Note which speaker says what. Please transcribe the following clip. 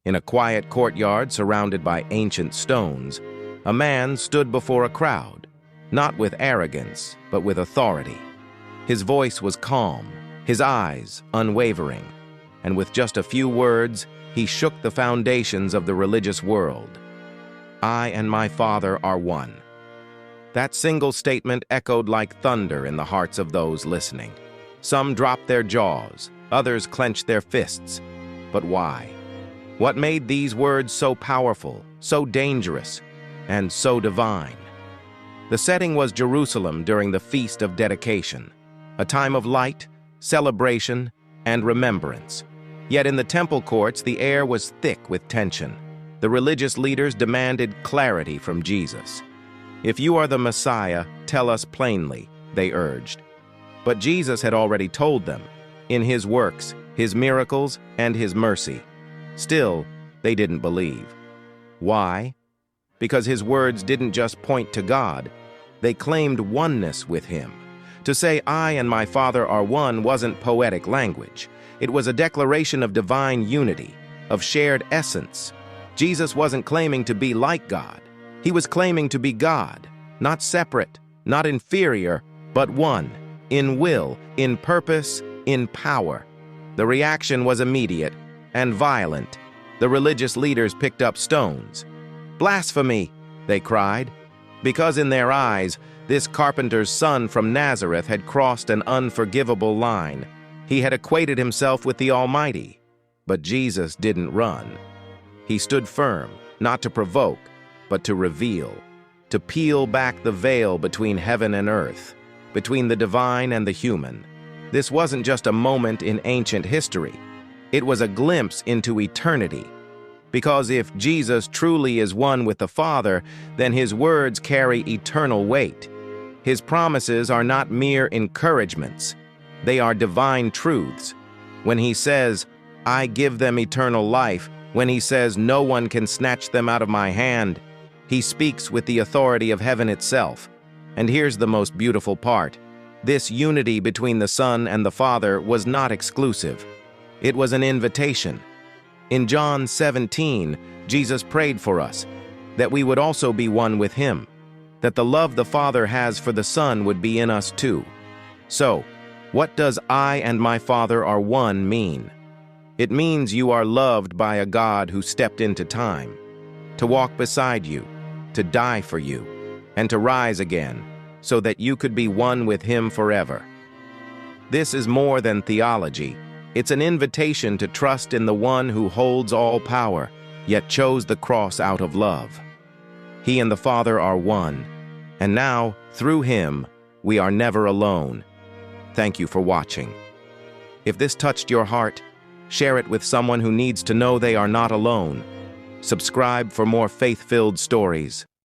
Speaker 1: In a quiet courtyard surrounded by ancient stones, a man stood before a crowd, not with arrogance, but with authority. His voice was calm, his eyes unwavering, and with just a few words, he shook the foundations of the religious world. I and my Father are one. That single statement echoed like thunder in the hearts of those listening. Some dropped their jaws, others clenched their fists. But why? What made these words so powerful, so dangerous, and so divine? The setting was Jerusalem during the Feast of Dedication, a time of light, celebration, and remembrance. Yet in the temple courts, the air was thick with tension. The religious leaders demanded clarity from Jesus. "If you are the Messiah, tell us plainly," they urged. But Jesus had already told them, in his works, his miracles, and his mercy. Still, they didn't believe. Why? Because his words didn't just point to God, they claimed oneness with him. To say, "I and my Father are one," wasn't poetic language. It was a declaration of divine unity, of shared essence. Jesus wasn't claiming to be like God. He was claiming to be God, not separate, not inferior, but one, in will, in purpose, in power. The reaction was immediate and violent. The religious leaders picked up stones. "Blasphemy!" they cried, because in their eyes, this carpenter's son from Nazareth had crossed an unforgivable line. He had equated himself with the Almighty. But Jesus didn't run. He stood firm, not to provoke, but to reveal, to peel back the veil between heaven and earth, between the divine and the human. This wasn't just a moment in ancient history. It was a glimpse into eternity. Because if Jesus truly is one with the Father, then his words carry eternal weight. His promises are not mere encouragements. They are divine truths. When he says, "I give them eternal life," when he says, "No one can snatch them out of my hand," he speaks with the authority of heaven itself. And here's the most beautiful part. This unity between the Son and the Father was not exclusive. It was an invitation. In John 17, Jesus prayed for us, that we would also be one with him, that the love the Father has for the Son would be in us too. So, what does "I and my Father are one" mean? It means you are loved by a God who stepped into time, to walk beside you, to die for you, and to rise again, so that you could be one with him forever. This is more than theology. It's an invitation to trust in the one who holds all power, yet chose the cross out of love. He and the Father are one, and now, through him, we are never alone. Thank you for watching. If this touched your heart, share it with someone who needs to know they are not alone. Subscribe for more faith-filled stories.